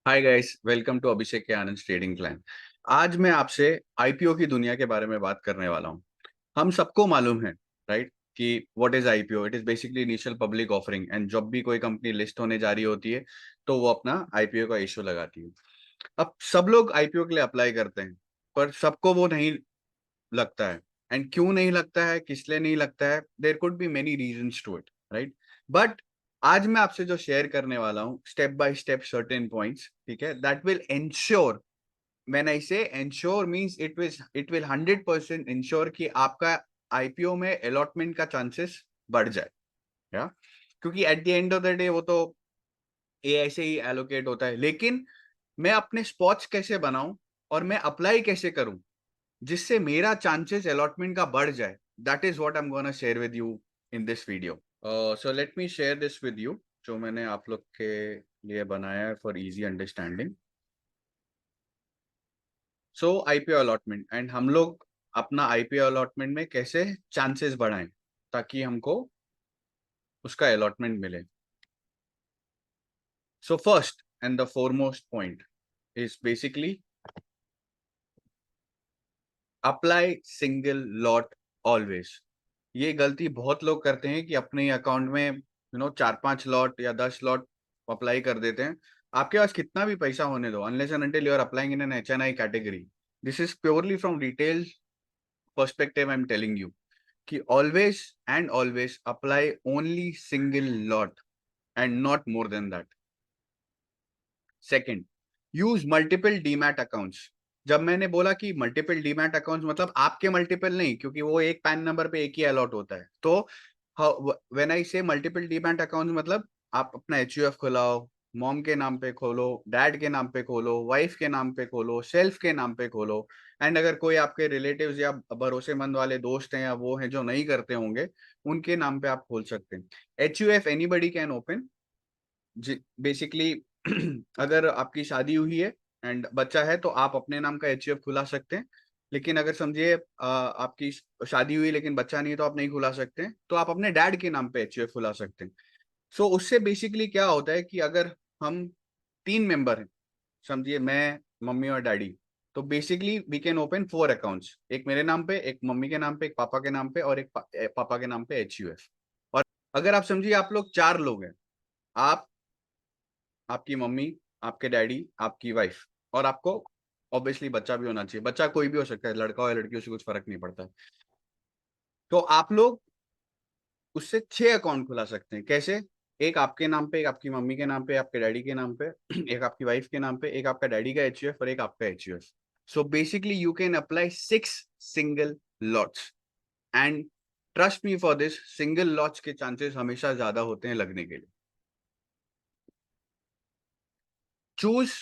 Hi guys, welcome to अभिषेक के आनंद trading plan. आज मैं आपसे आईपीओ की दुनिया के बारे में बात करने वाला हूं। हम सबको मालूम है, राइट, कि what is IPO. It is basically initial public offering, and जब भी कोई कंपनी लिस्ट होने जा रही होती है तो वो अपना आईपीओ का इश्यू लगाती है। अब सब लोग आईपीओ के लिए अप्लाई करते हैं, पर सबको वो नहीं लगता है। एंड क्यों नहीं लगता है, किस लिए नहीं लगता है, there could be many reasons to it, right. But आज मैं आपसे जो शेयर करने वाला हूँ, step by step certain points, ठीक है, that will ensure. When I say ensure means it will 100% insure कि आपका आईपीओ में अलॉटमेंट का चांसेस बढ़ जाए। या क्योंकि at the end of the day वो तो एआई से ही एलोकेट होता है, लेकिन मैं अपने स्पॉट्स कैसे बनाऊं और मैं अप्लाई कैसे करूं जिससे मेरा चांसेस अलॉटमेंट का बढ़ जाए, that is what I am gonna share with you in this video. So let me share this with you, जो मैंने आप लोग के लिए बनाया है for easy understanding. So IPO allotment, and हम लोग अपना आईपीओ अलॉटमेंट में कैसे चांसेस बढ़ाएं ताकि हमको उसका अलॉटमेंट मिले। So first and the foremost point is basically apply single lot always. ये गलती बहुत लोग करते हैं कि अपने अकाउंट में 4-5 लॉट या 10 लॉट अप्लाई कर देते हैं। आपके पास कितना भी पैसा होने दो, unless and until you are applying in an HNI category, this is purely from retail perspective I am telling you कि always and always apply only single lot and not more than that. Second, use multiple demat accounts. जब मैंने बोला कि multiple demat accounts मतलब आपके multiple नहीं, क्योंकि वो एक पैन नंबर पे एक ही अलॉट होता है। तो व्हेन आई से मल्टीपल डीमैट अकाउंट्स मतलब आप अपना एचयूएफ खुलाओ, मॉम के नाम पे खोलो, डैड के नाम पे खोलो, वाइफ के नाम पे खोलो, सेल्फ के नाम पे खोलो। एंड अगर कोई आपके रिलेटिव्स या भरोसेमंद वाले दोस्त हैं या वो हैं जो नहीं करते होंगे, उनके नाम पे आप खोल सकते हैं। HUF anybody can open. Basically अगर आपकी शादी हुई है एंड बच्चा है तो आप अपने नाम का एचयूएफ खुला सकते हैं। लेकिन अगर समझिए आपकी शादी हुई लेकिन बच्चा नहीं है तो आप नहीं खुला सकते हैं, तो आप अपने डैड के नाम पे एचयूएफ खुला सकते हैं। सो उससे बेसिकली क्या होता है कि अगर हम 3 मेंबर हैं, समझिए मैं, मम्मी और डैडी, तो basically we can open 4 accounts, एक मेरे नाम पे, एक मम्मी के नाम पे, एक पापा के नाम पे और एक पापा के नाम पे एचयूएफ। और अगर आप समझिए आप लोग 4 लोग हैं, आप, आपकी मम्मी, आपके डैडी, आपकी वाइफ, और आपको ऑब्वियसली बच्चा भी होना चाहिए। बच्चा कोई भी हो सकता है, लड़का हो या लड़की, उससे कुछ फर्क नहीं पड़ता है। तो आप लोग उससे 6 अकाउंट खुला सकते हैं। कैसे? एक आपके नाम पे, एक आपकी मम्मी के नाम पे, आपके डैडी के नाम पे, एक आपकी वाइफ के नाम पे, एक आपका डैडी का एचयूएफ और एक आपका HUF. So basically you can apply 6 single lots, and trust me for this, single lots के चांसेस हमेशा ज्यादा होते हैं लगने के लिए। Choose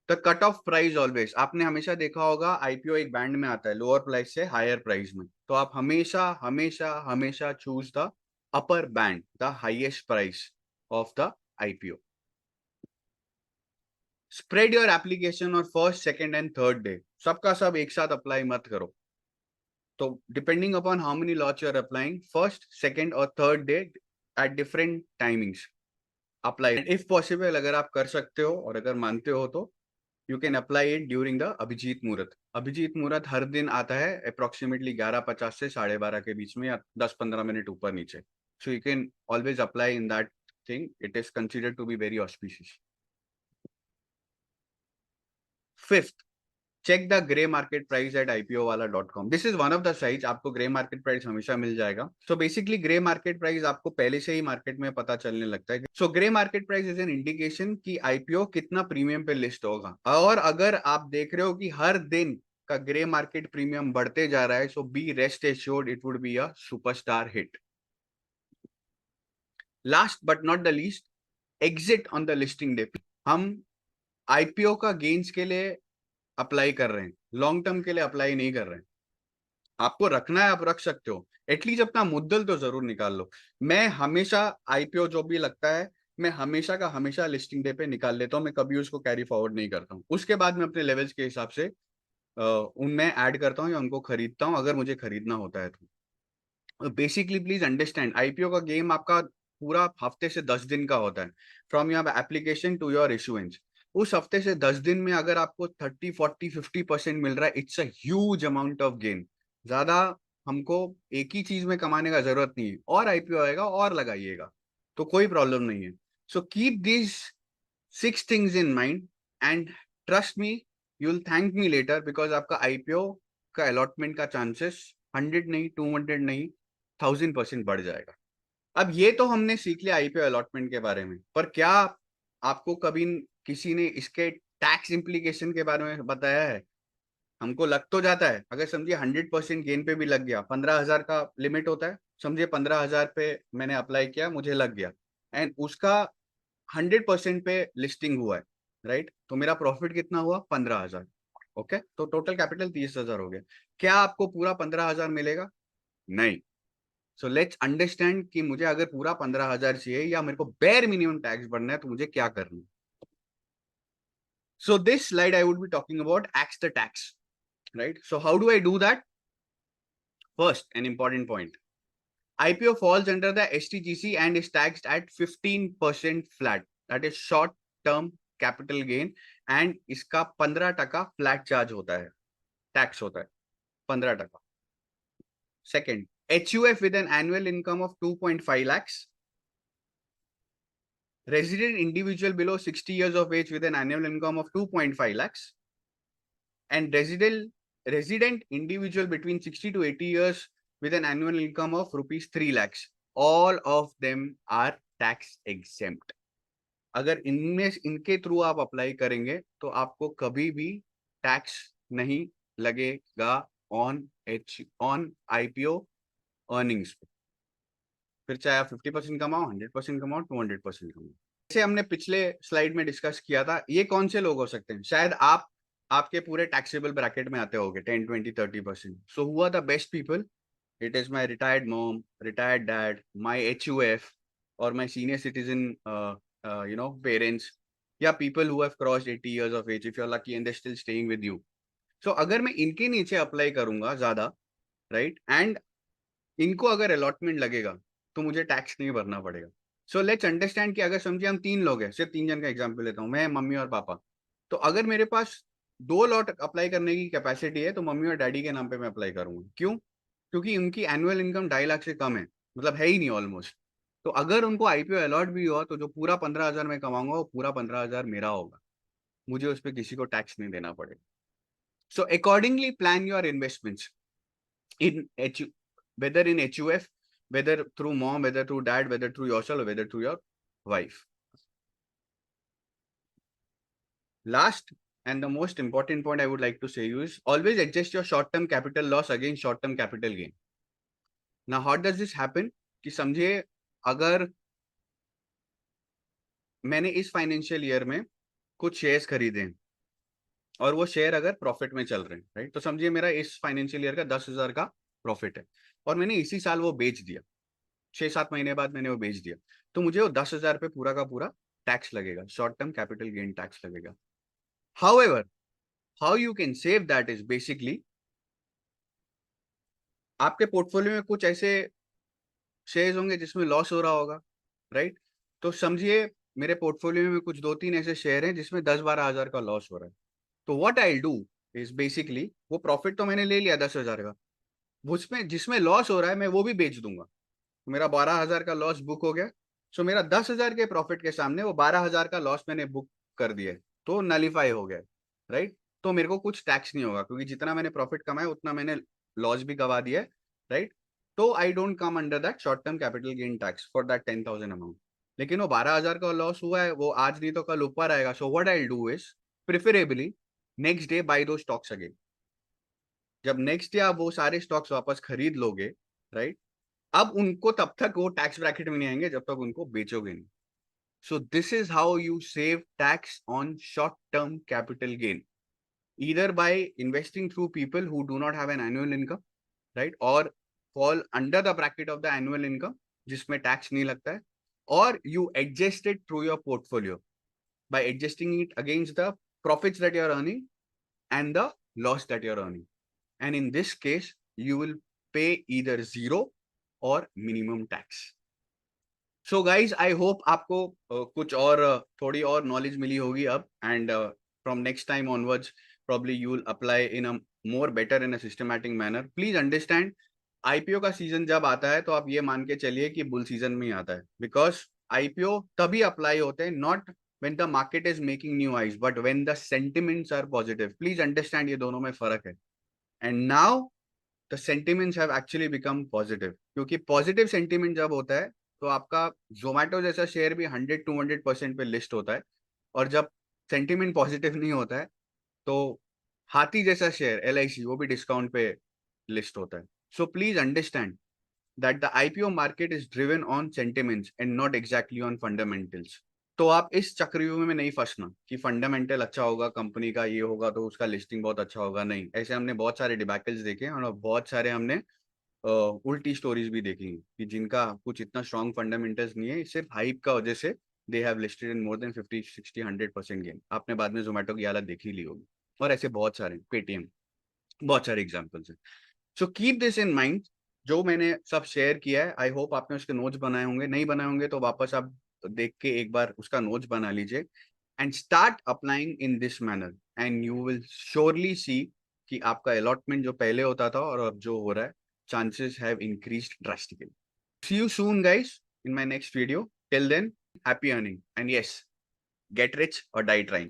the cut off price always. आपने हमेशा देखा होगा आईपीओ एक बैंड में आता है, लोअर प्राइस से हायर प्राइस में, तो आप हमेशा हमेशा हमेशा choose the upper band, the highest price of the IPO. Spread your application और first, second and third day, सबका सब एक साथ अप्लाई मत करो। तो depending upon how many lots you are applying, first, second और third day at different timings apply. If possible, अगर आप कर सकते हो और अगर मानते हो तो you can apply it during the Abhijit muhurat. Abhijit मुहूर्त हर दिन आता है अप्रोक्सीमेटली 11:50 से 12:30 के बीच में, या 10-15 मिनट ऊपर नीचे। So you can always apply in that thing, it is considered to be very auspicious. Fifth, check the grey market price at ipo wala.com। This is one of the sites, आपको grey market price हमेशा मिल जाएगा। So basically grey market price आपको पहले से ही market में पता चलने लगता है। So grey market price is an indication कि आईपीओ कितना प्रीमियम पे लिस्ट होगा। और अगर आप देख रहे हो कि हर दिन का ग्रे मार्केट प्रीमियम बढ़ते जा रहा है, so be rest assured, it would be a superstar hit. Last but not the least, exit on the listing day. हम आईपीओ का गेन्स के लिए अप्लाई कर रहे हैं, लॉन्ग टर्म के लिए अप्लाई नहीं कर रहे हैं। आपको रखना है, आप रख सकते हो, एटलीस्ट अपना मुद्दल तो जरूर निकाल लो। मैं हमेशा आईपीओ जो भी लगता है, मैं हमेशा का हमेशा लिस्टिंग डे पे निकाल लेता हूँ। मैं कभी उसको कैरी फॉरवर्ड नहीं करता हूँ। उसके बाद मैं अपने लेवल्स के हिसाब से उनमें ऐड करता हूँ या उनको खरीदता हूँ अगर मुझे खरीदना होता है तो। बेसिकली प्लीज अंडरस्टैंड, आईपीओ का गेम आपका पूरा हफ्ते से 10 दिन का होता है, from your application to your issuance. उस हफ्ते से 10 दिन में अगर आपको 30, 40, 50% मिल रहा है, it's a huge amount of gain. ज्यादा हमको एक ही चीज में कमाने का जरूरत नहीं है, और आईपीओ आएगा और लगाइएगा, तो कोई प्रॉब्लम नहीं है। So keep this 6 things in mind and trust me, you will thank me later, because आपका आईपीओ का अलॉटमेंट का चांसेस 100 नहीं, 200 नहीं, 1000% बढ़ जाएगा। अब ये तो हमने सीख लिया आईपीओ अलॉटमेंट के बारे में, पर क्या आपको कभी किसी ने इसके टैक्स इम्प्लीकेशन के बारे में बताया है? हमको लग तो जाता है, अगर समझिए 100% गेन पे भी लग गया, 15,000 का लिमिट होता है, समझिए 15,000 पे मैंने अप्लाई किया, मुझे लग गया, एंड उसका 100% पे लिस्टिंग हुआ है, राइट? तो मेरा प्रॉफिट कितना हुआ? 15,000। ओके, तो टोटल कैपिटल 30,000 हो गया। क्या आपको पूरा 15,000 मिलेगा? नहीं। सो लेट्स अंडरस्टैंड कि मुझे अगर पूरा 15,000 चाहिए या मेरे को बेयर मिनिमम टैक्स भरना है, तो मुझे क्या करना है। So this slide I would be talking about x the tax, right? So how do I do that? First, an important point. IPO falls under the STGC and is taxed at 15% flat. That is short term capital gain, and इसका 15% flat charge होता है, tax होता है 15%। Second, HUF with an annual income of 2.5 lakhs. Resident individual below 60 years of age with an annual income of 2.5 lakhs. And resident individual between 60 to 80 years with an annual income of rupees 3 lakhs. All of them are tax exempt. अगर इनमें इनके through आप apply करेंगे तो आपको कभी भी tax नहीं लगेगा ऑन आईपीओ अर्निंग्स पे। फिर चाहे आप 50% कमाओ, 100% कमाओ, 200% कमाओ। जैसे हमने पिछले स्लाइड में डिस्कस किया था, ये कौन से लोग हो सकते हैं? शायद आप आपके पूरे टैक्सेबल ब्रैकेट में आते होगे 10, 20, 30%। So who are the best people? It is my retired mom, retired dad, my HUF, और माई सीनियर सिटीजन पेरेंट्स, या people who have crossed 80 years of age if you are lucky and they're still staying with you. So अगर मैं इनके नीचे apply करूंगा ज्यादा, right, and इनको अगर अलॉटमेंट लगेगा, तो मुझे टैक्स नहीं भरना पड़ेगा। सो लेट्स अंडरस्टैंड कि अगर समझिए हम 3 लोग हैं, सिर्फ 3 जन का एग्जाम्पल लेता हूँ, मैं, मम्मी और पापा। तो अगर मेरे पास 2 लॉट अप्लाई करने की कैपेसिटी है, तो मम्मी और डैडी के नाम पे मैं अप्लाई करूंगा। क्यों? क्योंकि उनकी एनुअल इनकम 2.5 लाख से कम है, मतलब है ही नहीं ऑलमोस्ट। तो अगर उनको आईपीओ अलॉट भी हुआ, तो जो पूरा 15,000 मैं कमाऊंगा, वो पूरा 15,000 मेरा होगा, मुझे उस पर किसी को टैक्स नहीं देना पड़ेगा। So accordingly plan your investments in H, whether in HUF, whether through mom, whether through dad, whether through yourself, or whether through your wife. Last and the most important point I would like to say is always adjust your short-term capital loss against short-term capital gain. Now, how does this happen? कि समझिए अगर मैंने इस financial year में कुछ shares खरीदे हैं और वो शेयर अगर प्रॉफिट में चल रहे हैं, राइट, तो समझिए मेरा इस फाइनेंशियल ईयर का 10,000 का प्रॉफिट है, और मैंने इसी साल वो बेच दिया, 6-7 महीने बाद मैंने वो बेच दिया, तो मुझे वो 10,000 पे पूरा का पूरा टैक्स लगेगा, short term capital gain tax लगेगा। However, how you can save that is basically, आपके पोर्टफोलियो में कुछ ऐसे शेयर्स होंगे जिसमें लॉस हो रहा होगा, राइट? तो समझिए मेरे पोर्टफोलियो में कुछ 2-3 ऐसे शेयर हैं जिसमें 10-12 हजार का लॉस हो रहा है। तो what I do is basically, वो प्रॉफिट तो मैंने ले लिया 10,000 का, उसमें जिसमें लॉस हो रहा है मैं वो भी बेच दूंगा, तो मेरा 12,000 का लॉस बुक हो गया। सो मेरा 10,000 के प्रॉफिट के सामने वो 12,000 का लॉस मैंने बुक कर दिया, तो नलीफाई हो गया, राइट? तो मेरे को कुछ टैक्स नहीं होगा, क्योंकि जितना मैंने प्रॉफिट कमाया उतना मैंने लॉस भी गवा दिया है, राइट? तो I don't come under that short term capital gain tax for that 10,000 amount. लेकिन वो 12,000 का लॉस हुआ है, वो आज नहीं तो कल ऊपर आएगा। So what I do is preferably next day buy दो स्टॉक्स अगेन। जब नेक्स्ट डे आप वो सारे स्टॉक्स वापस खरीद लोगे, राइट, अब उनको तब तक वो टैक्स ब्रैकेट में नहीं आएंगे जब तक उनको बेचोगे नहीं। So this is how you save tax on short term capital gain, either by investing through people who do not have an annual income, right, or fall under the bracket of the annual income जिसमें tax नहीं लगता है, or you adjust it through your portfolio by adjusting it against the profits that you are earning and the loss that you are earning, and in this case you will pay either zero or minimum tax. So guys I hope आपको कुछ और थोड़ी और knowledge मिली होगी अब, and from next time onwards probably you will apply in a more better in a systematic manner. Please understand, IPO का season जब आता है तो आप ये मान के चलिए कि बुल सीजन में ही आता है, बिकॉज आईपीओ तभी अप्लाई होते हैं, not when the market is making new highs but when the sentiments are positive. Please understand, ये दोनों में फर्क है. And now the sentiments have actually become positive, क्योंकि पॉजिटिव सेंटिमेंट जब होता है तो आपका जोमेटो जैसा शेयर भी 100-200% पे लिस्ट होता है, और जब सेंटिमेंट पॉजिटिव नहीं होता है तो हाथी जैसा शेयर एलआईसी वो भी डिस्काउंट पे लिस्ट होता है. So please understand that the IPO market is driven on sentiments and not exactly on fundamentals. तो आप इस चक्रव्यूह में नहीं फंसना कि फंडामेंटल अच्छा होगा कंपनी का, ये होगा तो उसका लिस्टिंग बहुत अच्छा होगा. नहीं, ऐसे हमने बहुत सारे डिबैकल्स देखे हैं और बहुत सारे हमने उल्टी स्टोरीज भी देखी हैं कि जिनका कुछ इतना स्ट्रॉन्ग फंडामेंटल्स नहीं है, सिर्फ हाइप का वजह से they have listed in more than 50-60-100% gain. आपने बाद में जोमेटो की हालत देखी ली होगी, और ऐसे बहुत सारे, पेटीएम, बहुत सारे एग्जाम्पल्स हैं. So keep this in mind. जो मैंने सब शेयर किया है, आई होप आपने उसके नोट्स बनाए होंगे. नहीं बनाए होंगे तो वापस आप देख के एक बार उसका नोट्स बना लीजिए and start applying in this manner, and you will surely see कि आपका अलॉटमेंट जो पहले होता था और अब जो हो रहा है, chances have increased drastically. See you soon, guys, in my next video. Till then, happy earning. And yes, get rich or die trying.